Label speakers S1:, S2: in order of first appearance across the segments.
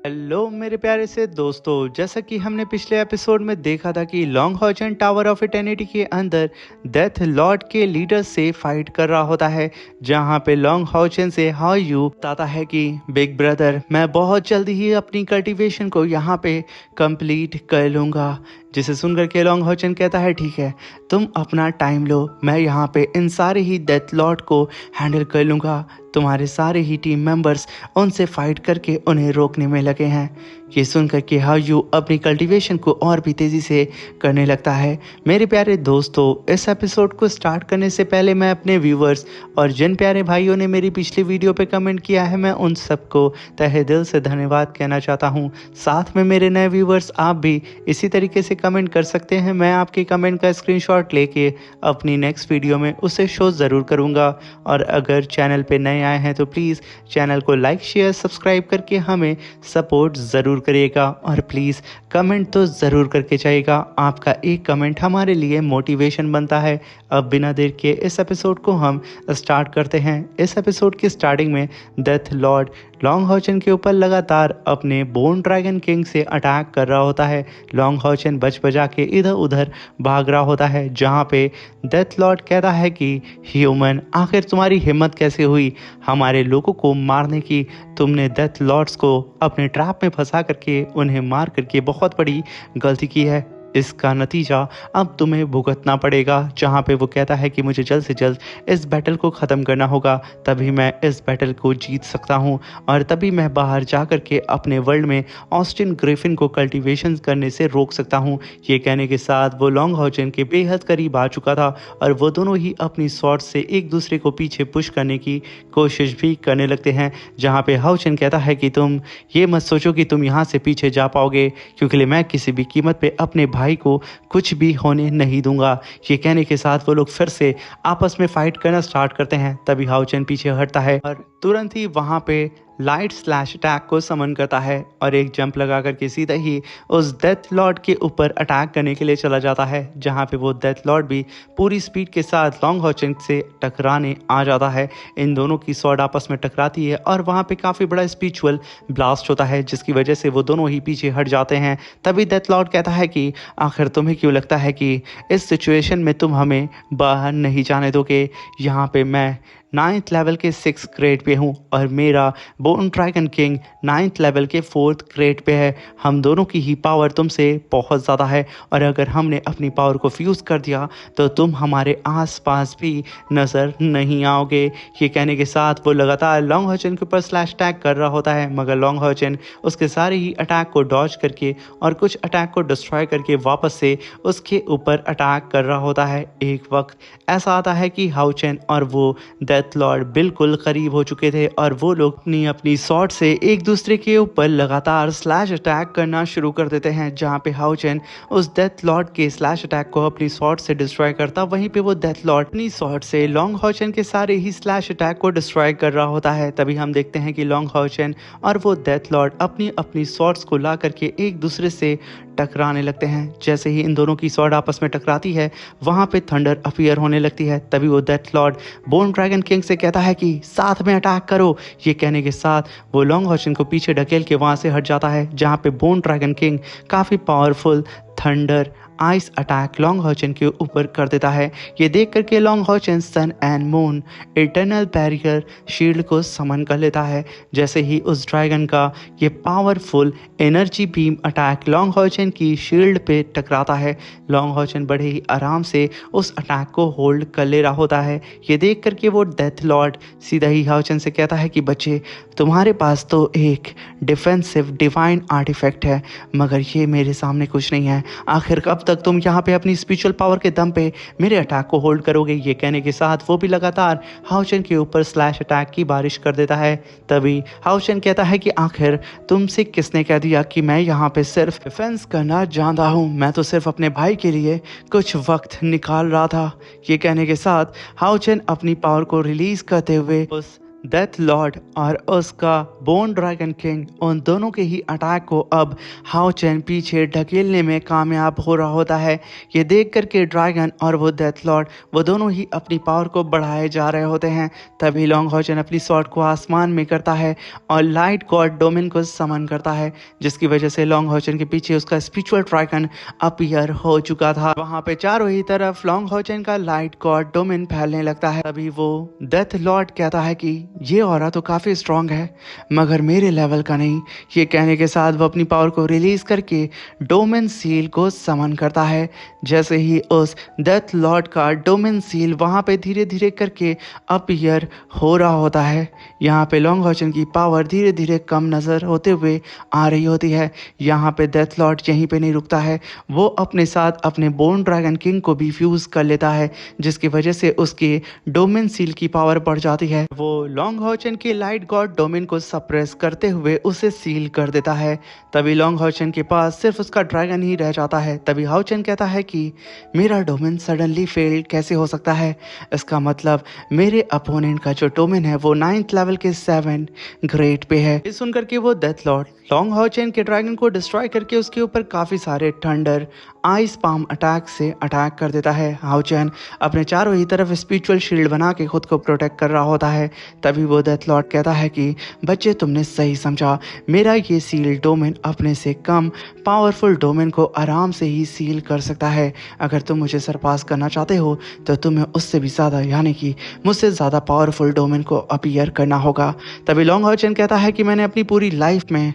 S1: Hello मेरे प्यारे से दोस्तों, जैसा कि हमने पिछले एपिसोड में देखा था कि लॉन्ग हॉचन टावर ऑफ इटर्निटी के अंदर डेथ लॉर्ड के लीडर से फाइट कर रहा होता है, जहां पे लॉन्ग हॉचन से हाउ यू बताता है कि बिग ब्रदर मैं बहुत जल्दी ही अपनी कल्टीवेशन को यहाँ पे कंप्लीट कर लूँगा। जिसे सुनकर के लॉन्ग हॉचन कहता है ठीक है, तुम अपना टाइम लो, मैं यहाँ पे इन सारे ही डेथ लॉर्ड को हैंडल कर लूँगा। तुम्हारे सारे ही टीम मेंबर्स उनसे फाइट करके उन्हें रोकने में लगे हैं। ये सुनकर के हाउ यू अपनी कल्टीवेशन को और भी तेज़ी से करने लगता है। मेरे प्यारे दोस्तों, इस एपिसोड को स्टार्ट करने से पहले मैं अपने व्यूवर्स और जिन प्यारे भाइयों ने मेरी पिछली वीडियो पे कमेंट किया है, मैं उन सबको तहे दिल से धन्यवाद कहना चाहता हूँ। साथ में मेरे नए व्यूवर्स, आप भी इसी तरीके से कमेंट कर सकते हैं। मैं आपके कमेंट का स्क्रीनशॉट लेके अपनी नेक्स्ट वीडियो में उसे शो ज़रूर करूँगा। और अगर चैनल पे नए आए हैं तो प्लीज़ चैनल को लाइक शेयर सब्सक्राइब करके हमें सपोर्ट ज़रूर करिएगा और प्लीज़ कमेंट तो ज़रूर करके जाइएगा। आपका एक कमेंट हमारे लिए मोटिवेशन बनता है। अब बिना देर के इस एपिसोड को हम स्टार्ट करते हैं। इस एपिसोड की स्टार्टिंग में डेथ लॉर्ड लॉन्ग हॉचन के ऊपर लगातार अपने बोन ड्रैगन किंग से अटैक कर रहा होता है। लॉन्ग हॉचन बच बजा के इधर उधर भाग रहा होता है, जहाँ पे डेथ लॉर्ड कहता है कि ह्यूमन, आखिर तुम्हारी हिम्मत कैसे हुई हमारे लोगों को मारने की? तुमने डेथ लॉर्ड्स को अपने ट्रैप में फंसा करके उन्हें मार करके बहुत बड़ी गलती की है। इसका नतीजा अब तुम्हें भुगतना पड़ेगा। जहाँ पे वो कहता है कि मुझे जल्द से जल्द इस बैटल को ख़त्म करना होगा, तभी मैं इस बैटल को जीत सकता हूँ और तभी मैं बाहर जा कर के अपने वर्ल्ड में ऑस्टिन ग्रिफिन को कल्टीवेशन करने से रोक सकता हूँ। ये कहने के साथ वो लॉन्ग हॉचन के बेहद करीब आ चुका था और वो दोनों ही अपनी स्वॉर्ड से एक दूसरे को पीछे पुश करने की कोशिश भी करने लगते हैं। जहाँ पे हॉचन कहता है कि तुम ये मत सोचो कि तुम यहाँ से पीछे जा पाओगे, क्योंकि मैं किसी भी कीमत पे अपने भाई को कुछ भी होने नहीं दूंगा। ये कहने के साथ वो लोग फिर से आपस में फाइट करना स्टार्ट करते हैं। तभी हाउचन पीछे हटता है और तुरंत ही वहां पे लाइट स्लैश अटैक को समन करता है और एक जंप लगा करके सीधा ही उस डेथ लॉर्ड के ऊपर अटैक करने के लिए चला जाता है। जहां पे वो डेथ लॉर्ड भी पूरी स्पीड के साथ लॉन्ग हॉचन से टकराने आ जाता है। इन दोनों की स्वॉर्ड आपस में टकराती है और वहां पे काफ़ी बड़ा स्पिरिचुअल ब्लास्ट होता है, जिसकी वजह से वो दोनों ही पीछे हट जाते हैं। तभी डेथ लॉर्ड कहता है कि आखिर तुम्हें क्यों लगता है कि इस सिचुएशन में तुम हमें बाहर नहीं जाने दोगे? यहाँ पे मैं 9th लेवल के 6th ग्रेड पे हूँ और मेरा bone dragon king 9th level के 4th ग्रेड पे है। हम दोनों की ही पावर तुमसे बहुत ज़्यादा है और अगर हमने अपनी पावर को फ्यूज़ कर दिया तो तुम हमारे आसपास भी नज़र नहीं आओगे। ये कहने के साथ वो लगातार लॉन्ग हॉचन के ऊपर स्लैश अटैक कर रहा होता है, मगर लॉन्ग हॉचन उसके सारे ही अटैक को डॉज करके और कुछ अटैक को डिस्ट्रॉय करके वापस से उसके ऊपर अटैक कर रहा होता है। एक वक्त ऐसा आता है कि हाउचन और वो डेथ लॉर्ड बिल्कुल करीब हो चुके थे और वो लोग अपनी स्वॉर्ड से एक दूसरे के ऊपर लगातार स्लैश अटैक करना शुरू कर देते हैं। जहाँ पे हाउचन उस death Lord K slash attack को अपनी स्वॉर्ड से डिस्ट्रॉय करता, वहीं पे वो डेथ लॉर्ड अपनी स्वॉर्ड से लॉन्ग हॉचन के सारे ही स्लैश अटैक को डिस्ट्रॉय कर रहा होता है। तभी हम देखते हैं कि लॉन्ग हॉचन और वो डेथ लॉर्ड अपनी अपनी स्वॉर्ड्स को ला करके एक दूसरे से टकराने लगते हैं। जैसे ही इन दोनों की स्वॉर्ड आपस में टकराती है, वहाँ पे थंडर अपीयर होने लगती है। तभी वो death Lord bone dragon king से कहता है कि साथ में अटैक करो। ये कहने के साथ वो लॉन्ग हॉचन को पीछे ढकेल के वहाँ से हट जाता है, जहाँ पे बोन ड्रैगन किंग काफ़ी powerful thunder ice attack Long Haochen के ऊपर कर देता है। ये देख करके Long Haochen sun and moon eternal barrier shield को समन कर लेता है। जैसे ही उस ड्रैगन का ये powerful energy beam attack Long Haochen की शील्ड पे टकराता है, लॉन्ग हॉचन बड़े ही आराम से उस अटैक को होल्ड कर ले रहा होता है। ये देख करके वो डेथ लॉर्ड सीधा ही हाउचन से कहता है कि बच्चे, तुम्हारे पास तो एक डिफेंसिव डिवाइन आर्टिफैक्ट है, मगर ये मेरे सामने कुछ नहीं है। आखिर कब तक तुम यहाँ पे अपनी स्पिरिचुअल पावर के दम पे मेरे अटैक को होल्ड करोगे? ये कहने के साथ वो भी लगातार हाउचन के ऊपर स्लैश अटैक की बारिश कर देता है। तभी हाउचन कहता है कि आखिर तुमसे किसने कह दिया कि मैं यहाँ पे सिर्फ डिफेंस करना जानता हूँ? मैं तो सिर्फ अपने भाई के लिए कुछ वक्त निकाल रहा था। ये कहने के साथ हाउचन अपनी पावर को रिलीज करते हुए उस डेथ लॉर्ड और उसका बोन ड्रैगन किंग उन दोनों के ही अटैक को अब हाओ चैन पीछे ढकेलने में कामयाब हो रहा होता है। ये देख करके ड्रैगन और वो डेथ लॉर्ड वो दोनों ही अपनी पावर को बढ़ाए जा रहे होते हैं। तभी लॉन्ग हॉचन अपनी स्वॉर्ड को आसमान में करता है और लाइट गॉड डोमिन को समन करता है, जिसकी वजह से लॉन्ग हॉचन के पीछे उसका स्पिरिचुअल ड्रैगन अपीयर हो चुका था। वहां पे चारों ही तरफ लॉन्ग हॉचन का लाइट गॉड डोमिन फैलने लगता है। तभी वो डेथ लॉर्ड कहता है कि ये ऑरा तो काफी स्ट्रांग है मगर मेरे लेवल का नहीं। ये कहने के साथ वो अपनी पावर को रिलीज करके डोमेन सील को समन करता है। जैसे ही उस डेथ लॉर्ड का डोमेन सील वहां पे धीरे धीरे करके अपीयर हो रहा होता है, यहाँ पे लॉन्ग हॉचन की पावर धीरे धीरे कम नजर होते हुए आ रही होती है। यहाँ पे डेथ लॉर्ड यहीं पे नहीं रुकता है, वो अपने साथ अपने बोन ड्रैगन किंग को भी फ्यूज कर लेता है, जिसकी वजह से उसके डोमेन सील की पावर बढ़ जाती है। वो लॉन्ग हॉचन के लाइट गॉड डोमेन को सप्रेस करते हुए उसे सील कर देता है। तभी लॉन्ग हॉचन के पास सिर्फ उसका ड्रैगन ही रह जाता है। तभी हॉचन कहता है कि मेरा डोमेन सडनली फेल कैसे हो सकता है, इसका मतलब मेरे अपोनेंट का जो डोमेन है वो 9th लेवल के 7 ग्रेड पे है। ये सुनकर के वो डेथ लॉर्ड लॉन्ग हॉचन के ड्रैगन को डिस्ट्रॉय करके उसके ऊपर काफी सारे थंडर आइस पाम अटैक से अटैक कर देता है। हाउचन अपने चारों ही तरफ स्पिरिचुअल शील्ड बना के खुद को प्रोटेक्ट कर रहा होता है। तभी वो डेथ लॉर्ड कहता है कि बच्चे तुमने सही समझा, मेरा ये सील डोमेन अपने से कम पावरफुल डोमेन को आराम से ही सील कर सकता है। अगर तुम मुझे सरपास करना चाहते हो तो तुम्हें उससे भी ज़्यादा यानी कि मुझसे ज़्यादा पावरफुल डोमेन को अपीयर करना होगा। तभी लॉन्ग हॉचन कहता है कि मैंने अपनी पूरी लाइफ में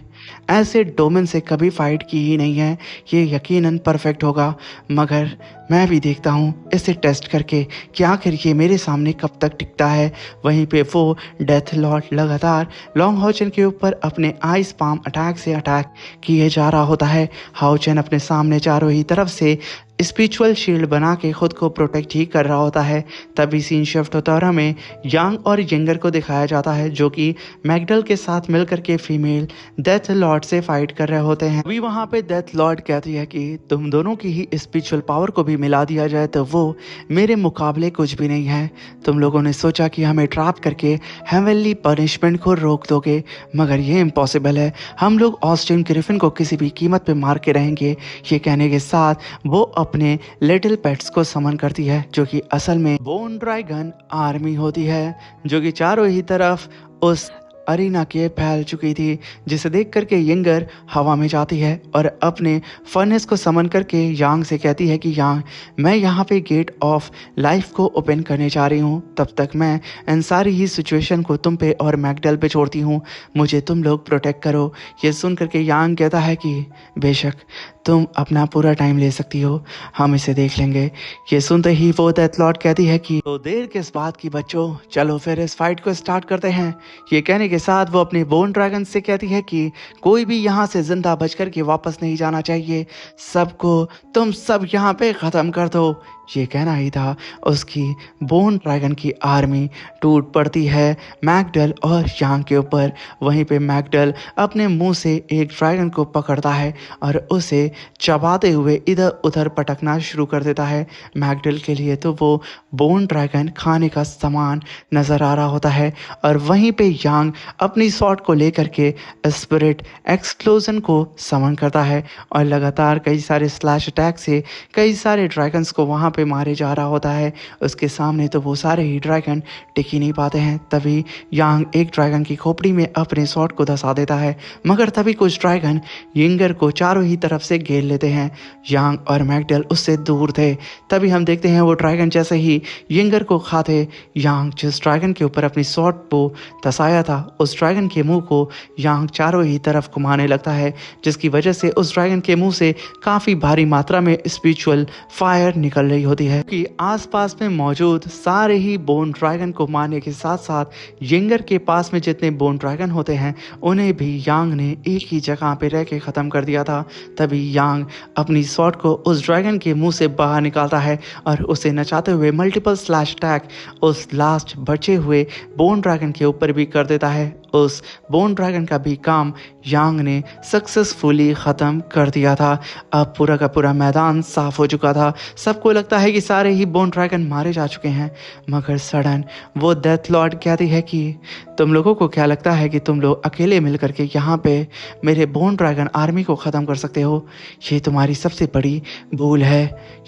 S1: ऐसे डोमेन से कभी फाइट की ही नहीं है, ये यकीनन परफेक्ट होगा, मगर मैं भी देखता हूँ इसे टेस्ट करके कि आखिर ये मेरे सामने कब तक टिकता है। वहीं पे वो डेथ लॉर्ड लगातार लॉन्ग हॉचन के ऊपर अपने आइस पाम अटैक से अटैक किए जा रहा होता है। हाउचन अपने सामने चारों ही तरफ से स्पिरिचुअल शील्ड बना के खुद को प्रोटेक्ट ही कर रहा होता है। तभी सीन शिफ्ट होता है और हमें यांग और यंगर को दिखाया जाता है जो कि मैगडल के साथ मिलकर के फीमेल डेथ लॉर्ड से फाइट कर रहे होते हैं। अभी वहाँ पे डेथ लॉर्ड कहती है कि तुम दोनों की ही स्पिरिचुअल पावर को भी मिला दिया जाए तो वो मेरे मुकाबले कुछ भी नहीं है। तुम लोगों ने सोचा कि हमें ट्रैप करके हेवनली पनिशमेंट को रोक दोगे, मगर ये इम्पॉसिबल है। हम लोग ऑस्टिन ग्रिफिन को किसी भी कीमत पे मार के रहेंगे। ये कहने के साथ वो अपने लिटिल पेट्स को समन करती है जो कि असल में बोन ड्रैगन आर्मी होती है, जो कि चारों ही तरफ उस अरीना के फैल चुकी थी, जिसे देख करके यंगर हवा में जाती है और अपने फर्नेस को समन करके यांग से कहती है कि यांग, मैं यहाँ पे गेट ऑफ लाइफ को ओपन करने जा रही हूँ, तब तक मैं इन सारी ही सिचुएशन को तुम पे और मैगडल पे छोड़ती हूँ, मुझे तुम लोग प्रोटेक्ट करो। ये सुन करके यांग कहता है कि बेशक तुम अपना पूरा टाइम ले सकती हो, हम इसे देख लेंगे। ये सुनते ही वो डेथ लॉर्ड कहती है कि तो देर किस बात की बच्चों, चलो फिर इस फाइट को स्टार्ट करते हैं। ये कहने के साथ वो अपने बोन ड्रैगन से कहती है कि कोई भी यहाँ से जिंदा बच कर के वापस नहीं जाना चाहिए, सबको तुम सब यहाँ पे ख़त्म कर दो। ये कहना ही था, उसकी बोन ड्रैगन की आर्मी टूट पड़ती है मैगडल और यांग के ऊपर। वहीं पे मैगडल अपने मुंह से एक ड्रैगन को पकड़ता है और उसे चबाते हुए इधर उधर पटकना शुरू कर देता है। मैगडल के लिए तो वो बोन ड्रैगन खाने का सामान नज़र आ रहा होता है और वहीं पे यांग अपनी शॉट को लेकर के स्पिरिट एक्सप्लोजन को समन करता है और लगातार कई सारे स्लैश अटैक से कई सारे ड्रैगन्स को वहाँ पे मारे जा रहा होता है। उसके सामने तो वो सारे ही ड्रैगन टिक ही नहीं पाते हैं। तभी यांग एक ड्रैगन की खोपड़ी में अपने शॉट को धंसा देता है, मगर तभी कुछ ड्रैगन यंगर को चारों ही तरफ से घेर लेते हैं। यांग और मैगडल उससे दूर थे। तभी हम देखते हैं वो ड्रैगन जैसे ही यंगर को खाते, यांग जिस ड्रैगन के ऊपर अपनी शॉट को धंसाया था उस ड्रैगन के मुंह को यांग चारों ही तरफ घुमाने लगता है, जिसकी वजह से उस ड्रैगन के मुंह से काफी भारी मात्रा में स्पिरिचुअल फायर निकल रही होती है कि आसपास में मौजूद सारे ही बोन ड्रैगन को मारने के साथ साथ यंगर के पास में जितने बोन ड्रैगन होते हैं उन्हें भी यांग ने एक ही जगह पे रह के ख़त्म कर दिया था। तभी यांग अपनी शॉट को उस ड्रैगन के मुंह से बाहर निकालता है और उसे नचाते हुए मल्टीपल स्लैश अटैक उस लास्ट बचे हुए बोन ड्रैगन के ऊपर भी कर देता है। उस बोन ड्रैगन का भी काम यांग ने सक्सेसफुली ख़त्म कर दिया था। अब पूरा का पूरा मैदान साफ हो चुका था। सबको लगता है कि सारे ही बोन ड्रैगन मारे जा चुके हैं, मगर सडन वो डेथ लॉर्ड कहती है कि तुम लोगों को क्या लगता है कि तुम लोग अकेले मिल करके यहाँ पे मेरे बोन ड्रैगन आर्मी को ख़त्म कर सकते हो? ये तुम्हारी सबसे बड़ी भूल है।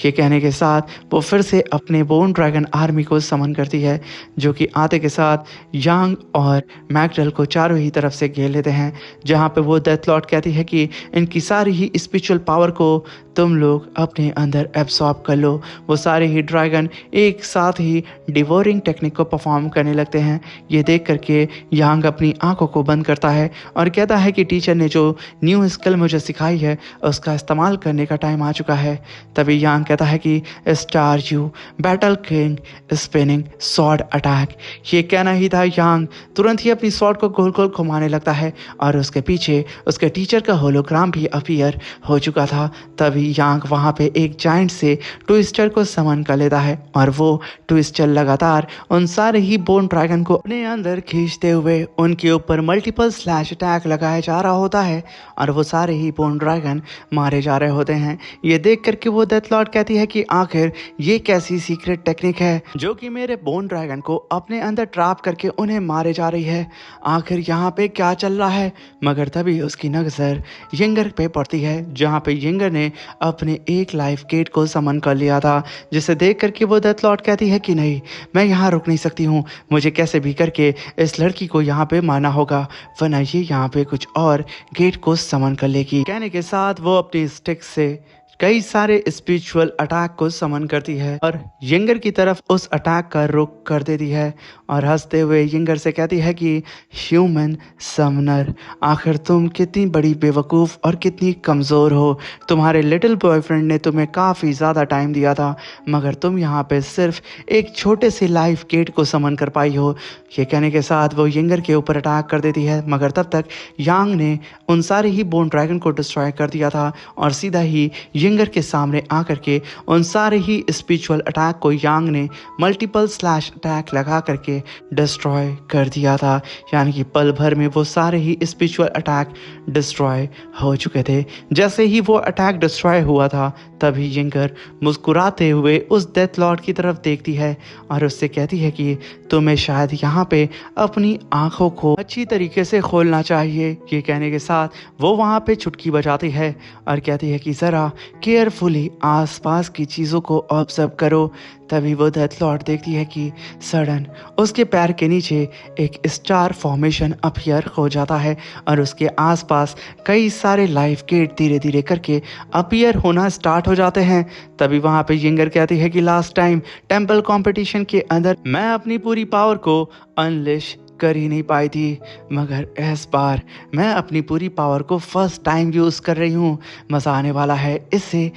S1: ये कहने के साथ वो फिर से अपने बोन ड्रैगन आर्मी को समन करती है, जो कि आते के साथ यांग और मैकडल को चारों ही तरफ से घेर लेते हैं। जहाँ पे वो डेथ लॉर्ड कहती है कि इनकी सारी ही स्पिरिचुअल पावर को तुम लोग अपने अंदर एब्सॉर्ब कर लो। वो सारे ही ड्रैगन एक साथ ही डिवोरिंग टेक्निक को परफॉर्म करने लगते हैं। ये देख करके यांग अपनी आंखों को बंद करता है और कहता है कि टीचर ने जो न्यू स्किल मुझे सिखाई है उसका इस्तेमाल करने का टाइम आ चुका है। तभी यांग कहता है कि star you battle king spinning sword attack. ये कहना ही था, यांग तुरंत ही अपनी स्वॉर्ड को गोल गोल घुमाने लगता है और उसके पीछे उसके टीचर का होलोग्राम भी अपीयर हो चुका था। तभी यांग वहाँ पे एक जाइंट से ट्विस्टर को समन कर लेता है और वो ट्विस्टर लगातार उन सारे ही बोन ड्रैगन को अपने अंदर खींचते हुए उनके ऊपर मल्टीपल स्लैश अटैक लगाया जा रहा होता है और वो सारे ही बोन ड्रैगन मारे जा रहे होते हैं। ये देख करके वो डेथ लॉर्ड कहती है कि आखिर ये कैसी सीक्रेट टेक्निक है जो कि मेरे बोन ड्रैगन को अपने अंदर ट्रैप करके उन्हें मारे जा रही है? आखिर यहाँ पे क्या चल रहा है? मगर तभी उसकी नजर यंगर पे पड़ती है, जहाँ पे यंगर ने अपने एक लाइफ गेट को समन कर लिया था, जिसे देख करके वो डेथ लॉर्ड कहती है कि नहीं, मैं यहाँ रुक नहीं सकती हूँ, मुझे कैसे भी करके इस लड़की को यहाँ पे मारना होगा, वरना ये यहाँ पे कुछ और गेट को समन कर लेगी। कहने के साथ वो अपनी स्टिक से कई सारे स्पिरिचुअल अटैक को समन करती है और यंगर की तरफ उस अटैक का रुख कर देती है और हंसते हुए यंगर से कहती है कि ह्यूमन समनर, आखिर तुम कितनी बड़ी बेवकूफ़ और कितनी कमज़ोर हो। तुम्हारे लिटिल बॉयफ्रेंड ने तुम्हें काफ़ी ज़्यादा टाइम दिया था, मगर तुम यहाँ पे सिर्फ एक छोटे से लाइफ गेट को समन कर पाई हो। ये कहने के साथ वो यंगर के ऊपर अटैक कर देती है, मगर तब तक यांग ने उन सारे ही बोन ड्रैगन को डिस्ट्रॉय कर दिया था और सीधा ही यंगर के सामने आकर के उन सारे ही स्पिरिचुअल अटैक को यांग ने मल्टीपल स्लैश अटैक लगा करके डिस्ट्रॉय कर दिया था। यानी कि पल भर में वो सारे ही स्पिरिचुअल अटैक डिस्ट्रॉय हो चुके थे। जैसे ही वो अटैक डिस्ट्रॉय हुआ था तभी यंगर मुस्कुराते हुए उस डेथ लॉर्ड की तरफ देखती है और उससे कहती है कि तुम्हें शायद यहाँ पे अपनी आंखों को अच्छी तरीके से खोलना चाहिए। ये कहने के साथ वो वहाँ पे चुटकी बजाती है और कहती है कि ज़रा केयरफुली आसपास की चीज़ों को ऑब्जर्व करो। तभी वो डेथ लॉर्ड देखती है कि सडन उसके पैर के नीचे एक स्टार फॉर्मेशन अपीयर हो जाता है और उसके आसपास कई सारे लाइफ गेट धीरे धीरे करके अपीयर होना स्टार्ट हो जाते हैं। तभी वहाँ पे यंगर कहती है कि लास्ट टाइम टेंपल कंपटीशन के अंदर मैं अपनी पूरी पावर को अनलिश कर ही नहीं पाई थी, मगर इस बार मैं अपनी पूरी पावर को फर्स्ट टाइम यूज़ कर रही हूँ। मज़ा आने वाला है इसे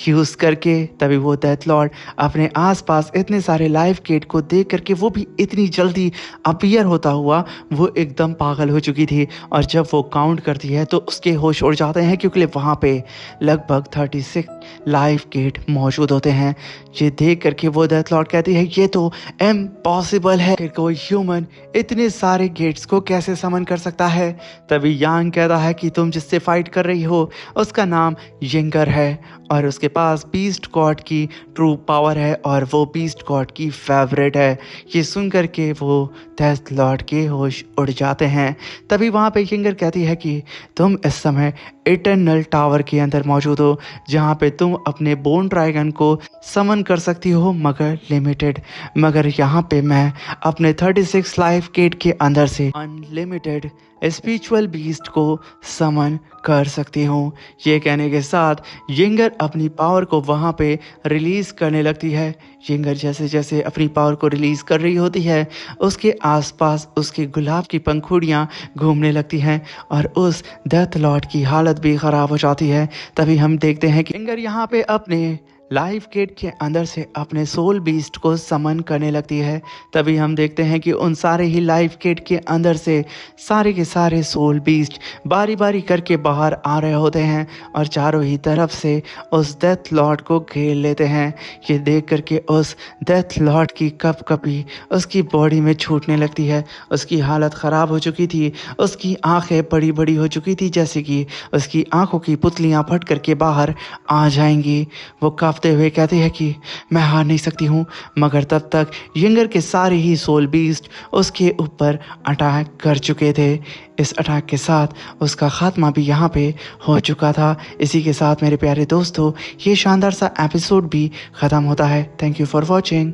S1: यूज़ करके। तभी वो डेथ लॉर्ड अपने आसपास इतने सारे लाइफ गेट को देख करके, वो भी इतनी जल्दी अपीयर होता हुआ, वो एकदम पागल हो चुकी थी और जब वो काउंट करती है तो उसके होश उड़ जाते हैं, क्योंकि वहाँ पे लगभग 36 लाइफ गेट मौजूद होते हैं। ये देख करके वो डेथ लॉर्ड कहती है ये तो इम्पॉसिबल है कि कोई ह्यूमन इतने सारे गेट्स को कैसे समन कर सकता है। तभी यांग कहता है कि तुम जिससे फाइट कर रही हो उसका नाम यंगर है और उसके पास बीस्ट गॉड की ट्रू पावर है और वो बीस्ट गॉड की फेवरेट है। ये सुन करके वो डेथ लॉर्ड के होश उड़ जाते हैं। तभी वहाँ पे यंगर कहती है कि तुम इस समय इटर्नल टावर के अंदर मौजूद हो, जहाँ पे तुम अपने बोन ड्रैगन को समन कर सकती हो, मगर लिमिटेड। मगर यहाँ पे मैं अपने 36 लाइफ गेट के अंदर से अनलिमिटेड स्पिरिचुअल बीस्ट को समन कर सकती हूँ। ये कहने के साथ यंगर अपनी पावर को वहाँ पे रिलीज़ करने लगती है। यंगर जैसे जैसे अपनी पावर को रिलीज़ कर रही होती है, उसके आसपास उसके गुलाब की पंखुड़ियाँ घूमने लगती हैं और उस डेथ लॉर्ड की हालत भी ख़राब हो जाती है। तभी हम देखते हैं कि यंगर यहाँ पे अपने लाइफ गेट के अंदर से अपने सोल बीस्ट को समन करने लगती है। तभी हम देखते हैं कि उन सारे ही लाइफ गेट के अंदर से सारे के सारे सोल बीस्ट बारी बारी करके बाहर आ रहे होते हैं और चारों ही तरफ से उस डेथ लॉर्ड को घेर लेते हैं। ये देख करके उस डेथ लॉर्ड की कपकपी उसकी बॉडी में छूटने लगती है। उसकी हालत ख़राब हो चुकी थी, उसकी आंखें बड़ी बड़ी हो चुकी थी, जैसे कि उसकी आंखों की पुतलियां फट करके बाहर आ जाएंगी। वो कांपते हुए कहती है कि मैं हार नहीं सकती हूँ। मगर तब तक यंगर के सारे ही सोल बीस्ट उसके ऊपर अटैक कर चुके थे। इस अटैक के साथ उसका खात्मा भी यहाँ पे हो चुका था। इसी के साथ मेरे प्यारे दोस्तों, ये शानदार सा एपिसोड भी ख़त्म होता है। Thank you for watching.